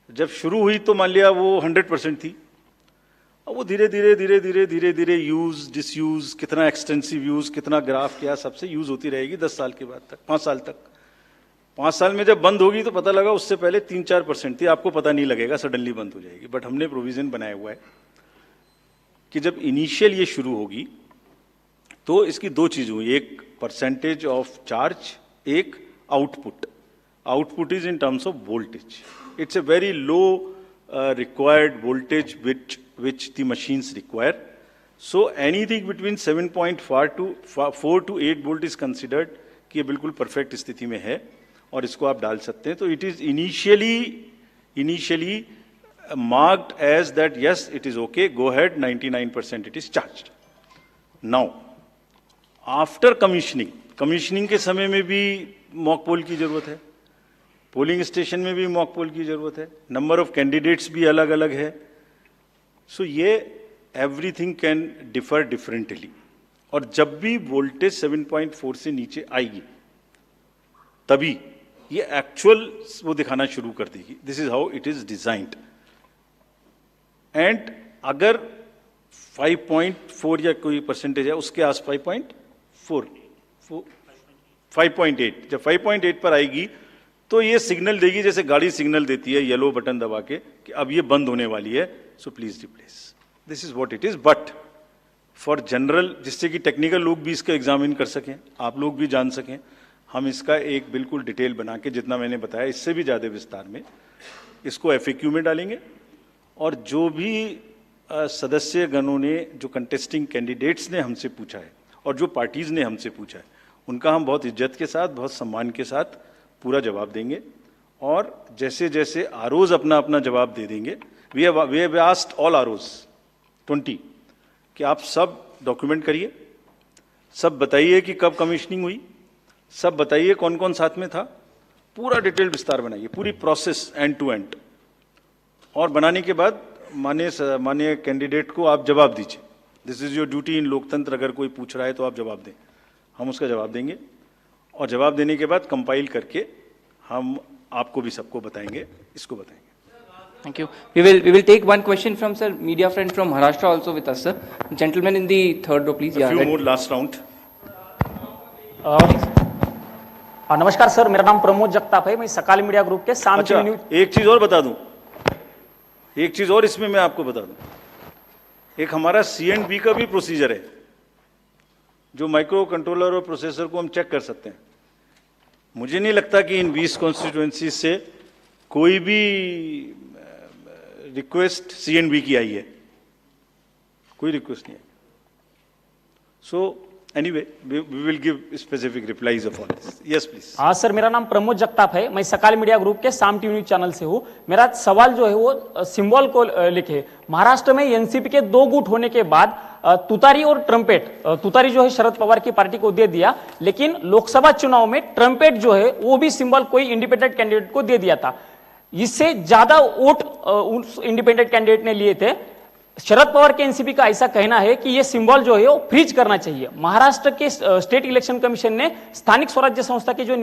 जब शुरू हुई तो मान लिया वो 100% थी, और वो धीरे धीरे यूज डिसयूज, कितना एक्सटेंसिव यूज, कितना ग्राफ किया, सबसे यूज होती रहेगी 10 साल के बाद तक, 5 साल तक। 5 साल में जब बंद होगी तो पता लगा उससे पहले 3-4% थी, आपको पता नहीं लगेगा, सडनली बंद हो जाएगी। बट हमने प्रोविजन बनाया हुआ है कि जब इनिशियल ये शुरू होगी तो इसकी 2 चीज हुई, एक परसेंटेज ऑफ चार्ज, एक output. Output is in terms of voltage, it's a very low required voltage which the machines require. So anything between 7.4 to 8 volt is considered कि ये बिल्कुल परफेक्ट स्थिति में है और इसको आप डाल सकते हैं। तो it is initially marked as that yes it is okay, go ahead, 99% it is charged. Now after commissioning के समय में भी मॉक पोल की जरूरत है, पोलिंग स्टेशन में भी मॉक पोल की जरूरत है, नंबर ऑफ कैंडिडेट्स भी अलग अलग है। सो ये एवरीथिंग कैन डिफर डिफरेंटली, और जब भी वोल्टेज 7.4 से नीचे आएगी तभी ये एक्चुअल वो दिखाना शुरू कर देगी। This is how it is designed. And अगर 5.4 या कोई परसेंटेज है उसके आस 5.8, जब 5.8 पर आएगी तो ये सिग्नल देगी, जैसे गाड़ी सिग्नल देती है येलो बटन दबा के कि अब ये बंद होने वाली है, so please replace. This is what it is. But for general, जिससे कि टेक्निकल लोग भी इसका एग्जामिन कर सकें, आप लोग भी जान सकें, हम इसका एक बिल्कुल डिटेल बना के, जितना मैंने बताया इससे भी ज्यादा विस्तार में इसको FAQ में डालेंगे। और जो भी सदस्य गणों ने, जो कंटेस्टिंग कैंडिडेट्स ने हमसे पूछा है और जो पार्टीज ने हमसे पूछा है, उनका हम बहुत इज्जत के साथ, बहुत सम्मान के साथ पूरा जवाब देंगे। और जैसे जैसे आरओज अपना अपना जवाब दे देंगे, we have asked all ROs 20 कि आप सब डॉक्यूमेंट करिए, सब बताइए कि कब कमीशनिंग हुई, सब बताइए कौन कौन साथ में था, पूरा डिटेल विस्तार बनाइए, पूरी प्रोसेस एंड टू एंड। और बनाने के बाद माननीय कैंडिडेट को आप जवाब दीजिए। दिस इज योर ड्यूटी इन लोकतंत्र। अगर कोई पूछ रहा है तो आप जवाब दें, हम उसका जवाब देंगे। और जवाब देने के बाद कंपाइल करके हम आपको भी सबको बताएंगे, इसको बताएंगे। Thank you. We will take one question from sir, media friend from Maharashtra also with us, sir. Gentleman in the third row, please. A few more last round. नमस्कार सर, मेरा नाम प्रमोद जगताप है, मैं सकाल मीडिया ग्रुप के शाम अच्छा, न्यूज। एक चीज और बता दूं, एक चीज और इसमें मैं आपको बता दूं, एक हमारा C&B का भी प्रोसीजर है, जो माइक्रो कंट्रोलर और प्रोसेसर को हम चेक कर सकते हैं। मुझे नहीं लगता कि इन 20 कॉन्स्टिट्यूएंसी से कोई भी रिक्वेस्ट C&B की आई है, कोई रिक्वेस्ट नहीं है। So anyway we will give specific replies of all this. Yes please. हाँ सर, मेरा नाम प्रमोद जगताप है, मैं सकाल मीडिया ग्रुप के शाम न्यूज चैनल से हूँ। मेरा सवाल जो है वो सिंबल को लेके, महाराष्ट्र में एनसीपी के 2 गुट होने के बाद तुतारी और ट्रम्पेट, तुतारी जो है शरद पवार की पार्टी को दे दिया, लेकिन लोकसभा चुनाव में ट्रम्पेट जो है वो भी सिंबल कोई इंडिपेंडेंट कैंडिडेट को दे दिया था। इससे ज्यादा वोट उस इंडिपेंडेंट कैंडिडेट ने लिए थे। शरद पवार के एनसीपी का ऐसा कहना है कि ये सिंबल जो है वो फ्रीज करना चाहिए। महाराष्ट्र के स्टेट इलेक्शन कमीशन ने स्थानिक स्वराज्य संस्था के जो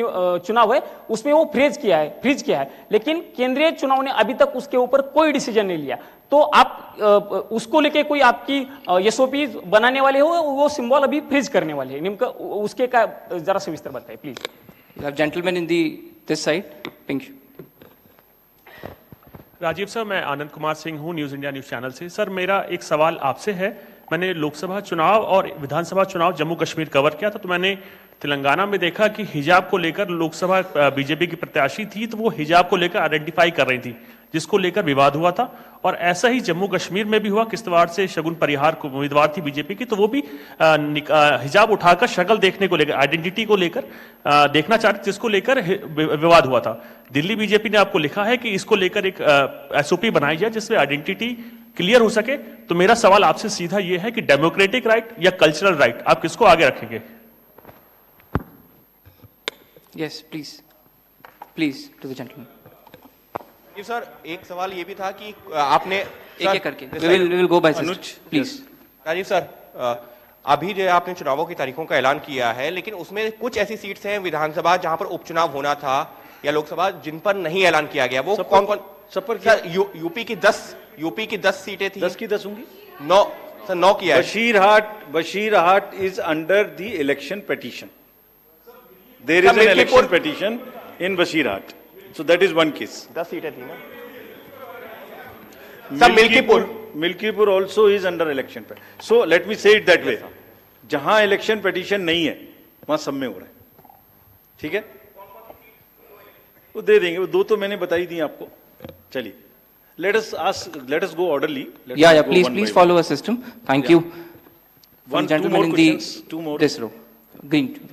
चुनाव है उसमें वो फ्रीज किया है, लेकिन केंद्रीय चुनाव ने अभी तक उसके ऊपर कोई डिसीजन नहीं लिया। तो आप उसको लेके कोई आपकी एसओपी बनाने वाले हो, वो सिंबल अभी फ्रीज करने वाले हैं, उसके का जरा सविस्तर बताइए please. Gentleman in this side, pink. Rajiv sir, मैं आनंद कुमार सिंह हूं, न्यूज़ इंडिया न्यूज़ चैनल से। सर मेरा एक सवाल आपसे है, मैंने लोकसभा चुनाव और विधानसभा चुनाव जम्मू कश्मीर कवर किया था, तो मैंने तेलंगाना में देखा कि हिजाब को लेकर लोकसभा बीजेपी की प्रत्याशी थी, तो वो हिजाब को लेकर आइडेंटिफाई कर रही थी, जिसको लेकर विवाद हुआ था। और ऐसा ही जम्मू कश्मीर में भी हुआ, किश्तवाड़ से शगुन परिहार को उम्मीदवार थी बीजेपी की, तो वो भी हिजाब उठाकर शक्ल देखने को लेकर, आइडेंटिटी को लेकर देखना चाहते, जिसको लेकर विवाद हुआ था। दिल्ली बीजेपी ने आपको लिखा है कि इसको लेकर एक एसओपी बनाई जाए जिससे आइडेंटिटी क्लियर हो सके। तो मेरा सवाल आपसे सीधा ये है कि डेमोक्रेटिक राइट या कल्चरल राइट, आप किसको आगे रखेंगे? Yes please to the gentleman. जी सर, एक सवाल ये भी था कि आपने एक करके we will go by Anuj please. Rajiv sir, अभी जो आपने चुनावों की तारीखों का ऐलान किया है, लेकिन उसमें कुछ ऐसी सीट्स हैं विधानसभा जहां पर उपचुनाव होना था या लोकसभा, जिन पर नहीं ऐलान किया गया। वो कौन कौन? सर, यूपी की 10 सीटें थी। 10 की 10 होंगी? 9 किया है। Basirhat is under the election petition. There is an election petition in Basirhat. So that is one case. 10 सीटें थी ना sir. Milkipur also is under election. So let me say it that way. जहां election petition नहीं है वहां सब में हो रहा है. ठीक है, वो दे देंगे. वो 2 तो मैंने बताई दी आपको. चलिए, let us go orderly. Yeah, please follow a system. Thank you. One gentleman in two more. this row, green.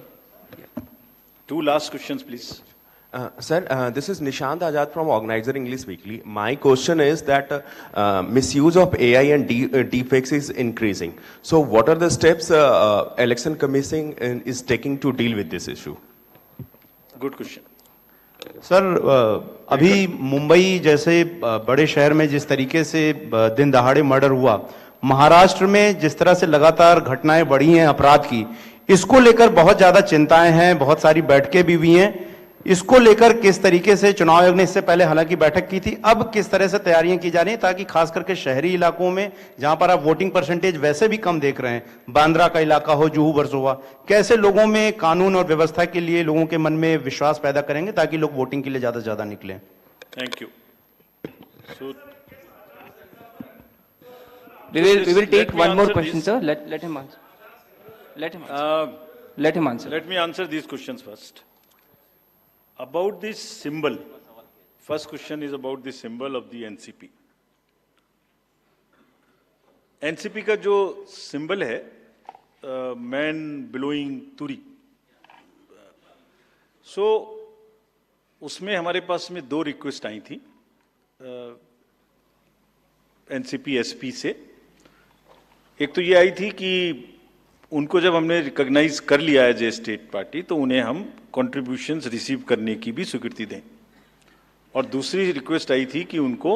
2 last questions, please. Sir, this is Nishant Azad from Organizer English Weekly. My question is that misuse of AI and deepfakes is increasing. So, what are the steps Election Commission is taking to deal with this issue? Good question. Sir, अभी मुंबई जैसे बड़े शहर में जिस तरीके से दिन दहाड़े मर्डर हुआ, महाराष्ट्र में जिस तरह से लगातार घटनाएं बढ़ी हैं अपराध की, इसको लेकर बहुत ज्यादा चिंताएं हैं, बहुत सारी बैठकें भी हुई हैं. इसको लेकर किस तरीके से चुनाव आयोग ने इससे पहले हालांकि बैठक की थी, अब किस तरह से तैयारियां की जा रही हैं ताकि खास करके शहरी इलाकों में जहां पर आप वोटिंग परसेंटेज वैसे भी कम देख रहे हैं, बांद्रा का इलाका हो, जुहू वर्सोवा, कैसे लोगों में कानून और व्यवस्था के लिए लोगों के मन में विश्वास पैदा करेंगे ताकि लोग वोटिंग के लिए ज्यादा से ज्यादा निकलें? Thank you. We will take one more question, sir. Let him answer. Let him answer. Let me answer these questions first. About this symbol, first question is about the symbol of the NCP. NCP का जो symbol है, man blowing turi. So उसमें हमारे पास में 2 रिक्वेस्ट आई थी NCP SP से. एक तो ये आई थी कि उनको जब हमने रिकॉग्नाइज कर लिया है जे स्टेट पार्टी, तो उन्हें हम कंट्रीब्यूशंस रिसीव करने की भी स्वीकृति दें. और दूसरी रिक्वेस्ट आई थी कि उनको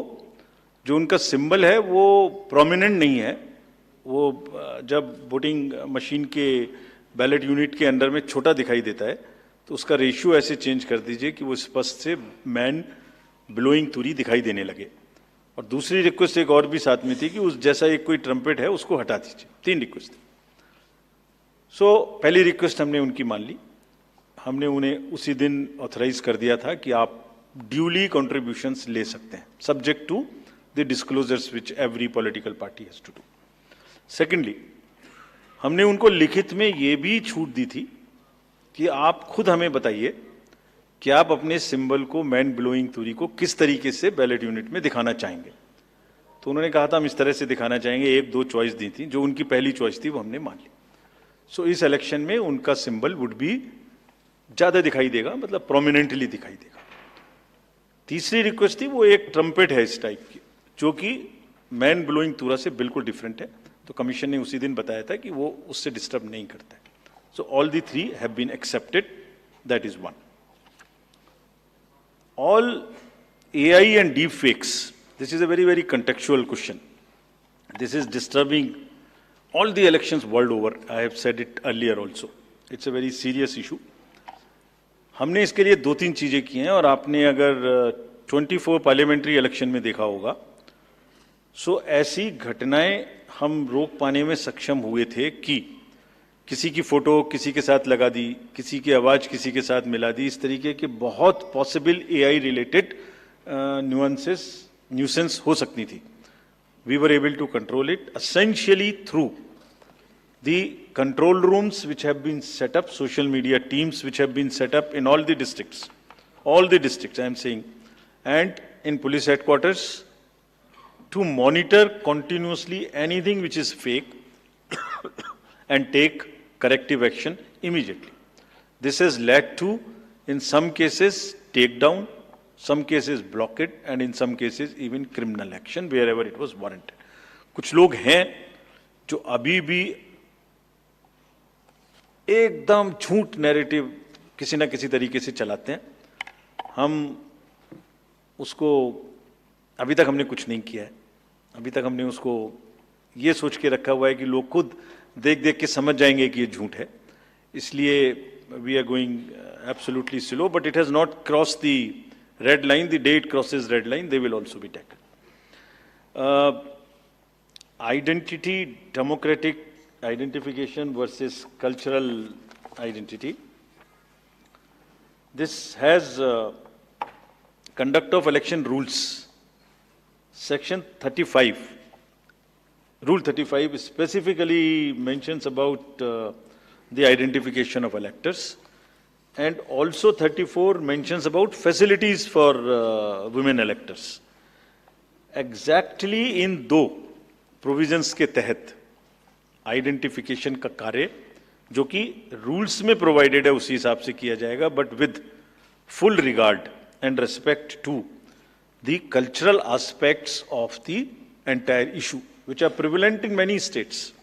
जो उनका सिंबल है वो प्रोमिनेंट नहीं है, वो जब वोटिंग मशीन के बैलेट यूनिट के अंदर में छोटा दिखाई देता है, तो उसका रेशियो ऐसे चेंज कर दीजिए कि वो स्पष्ट से मैन ब्लोइंग तुरी दिखाई देने लगे. और दूसरी रिक्वेस्ट एक और भी साथ में थी कि उस जैसा एक कोई ट्रम्पेट है उसको हटा दीजिए. 3 रिक्वेस्ट थी. सो पहली रिक्वेस्ट हमने उनकी मान ली. हमने उन्हें उसी दिन ऑथराइज कर दिया था कि आप ड्यूली कंट्रीब्यूशंस ले सकते हैं, subject to the disclosures which every political party has to do. Secondly, हमने उनको लिखित में ये भी छूट दी थी कि आप खुद हमें बताइए कि आप अपने सिंबल को मैन ब्लोइंग तुरी को किस तरीके से बैलेट यूनिट में दिखाना चाहेंगे. तो उन्होंने कहा था हम इस तरह से दिखाना चाहेंगे. 1-2 चॉइस दी थी, जो उनकी पहली चॉइस थी वो हमने मान ली. सो इस इलेक्शन में उनका सिंबल वुड बी ज्यादा दिखाई देगा, मतलब प्रोमिनेंटली दिखाई देगा. तीसरी रिक्वेस्ट थी, वो एक ट्रम्पेट है इस टाइप की, जो कि मैन ब्लोइंग तुरा से बिल्कुल डिफरेंट है. तो कमीशन ने उसी दिन बताया था कि वो उससे डिस्टर्ब नहीं करता है. So all the 3 have been accepted. That is 1. All AI and deep fakes, this is a very, very contextual question. This is disturbing all the elections world over. I have said it earlier also. It's a very serious issue. हमने इसके लिए 2-3 चीजें की हैं, और आपने अगर 24 पार्लियामेंट्री इलेक्शन में देखा होगा, सो ऐसी घटनाएं हम रोक पाने में सक्षम हुए थे कि किसी की फोटो किसी के साथ लगा दी, किसी की आवाज किसी के साथ मिला दी. इस तरीके के बहुत पॉसिबल AI रिलेटेड न्यूसेंस हो सकती थी. We were able to control it essentially through the control rooms which have been set up, social media teams which have been set up in all the districts I am saying, and in police headquarters, to monitor continuously anything which is fake and take corrective action immediately. This has led to, in some cases, takedown, some cases blockade, and in some cases even criminal action wherever it was warranted. कुछ लोग हैं जो अभी भी एकदम झूठ नैरेटिव किसी ना किसी तरीके से चलाते हैं. हम उसको अभी तक हमने कुछ नहीं किया है. अभी तक हमने उसको ये सोच के रखा हुआ है कि लोग खुद देख देख के समझ जाएंगे कि ये झूठ है. इसलिए we are going absolutely slow, but it has not cross the red line. The day it crosses red line, they will also be tackled. Identity, democratic identification versus cultural identity. This has conduct of election rules, section 35. Rule 35 specifically mentions about the identification of electors, and also 34 mentions about facilities for women electors. Exactly in दो प्रोविजंस के तहत आइडेंटिफिकेशन का कार्य जो कि रूल्स में प्रोवाइडेड है उसी हिसाब से किया जाएगा, but with full regard and respect to the cultural aspects of the entire issue which are prevalent in many states,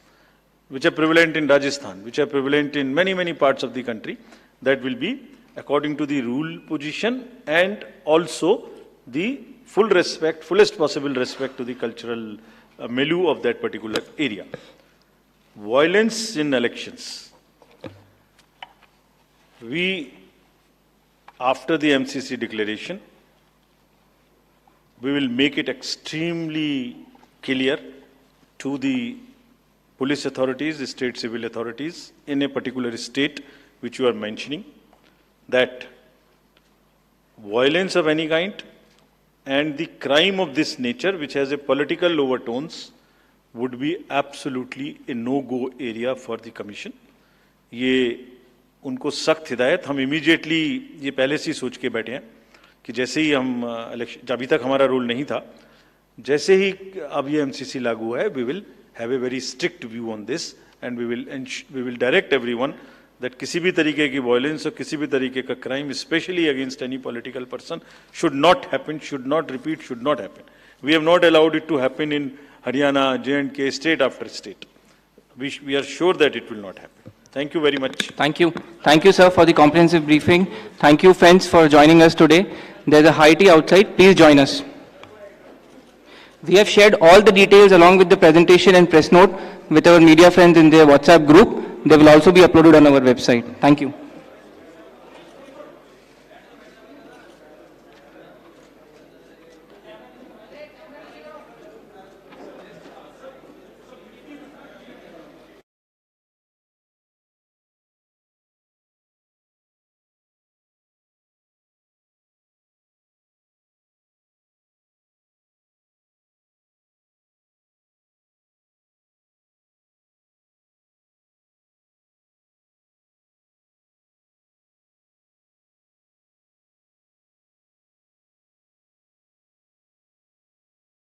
which are prevalent in Rajasthan, which are prevalent in many parts of the country. That will be according to the rule position and also the fullest possible respect to the cultural milieu of that particular area. Violence in elections. We, after the MCC declaration, we will make it extremely clear to the police authorities, the state civil authorities in a particular state which you are mentioning, that violence of any kind and the crime of this nature which has a political overtones would be absolutely a no-go area for the commission. ये उनको सख्त हिदायत, हम इमीडिएटली ये पहले से ही सोच के बैठे हैं कि जैसे ही हम इलेक्शन, अभी तक हमारा रूल नहीं था, जैसे ही अब ये एमसीसी लागू है, we will have a very strict view on this and we will direct everyone that किसी भी तरीके की वायलेंस और किसी भी तरीके का crime specially against any political person should not happen, should not repeat, should not happen. We have not allowed it to happen in Haryana, J&K, state after state. We are sure that it will not happen. Thank you very much. Thank you. Thank you, sir, for the comprehensive briefing. Thank you, friends, for joining us today. There's a high tea outside. Please join us. We have shared all the details along with the presentation and press note with our media friends in their WhatsApp group. They will also be uploaded on our website. Thank you.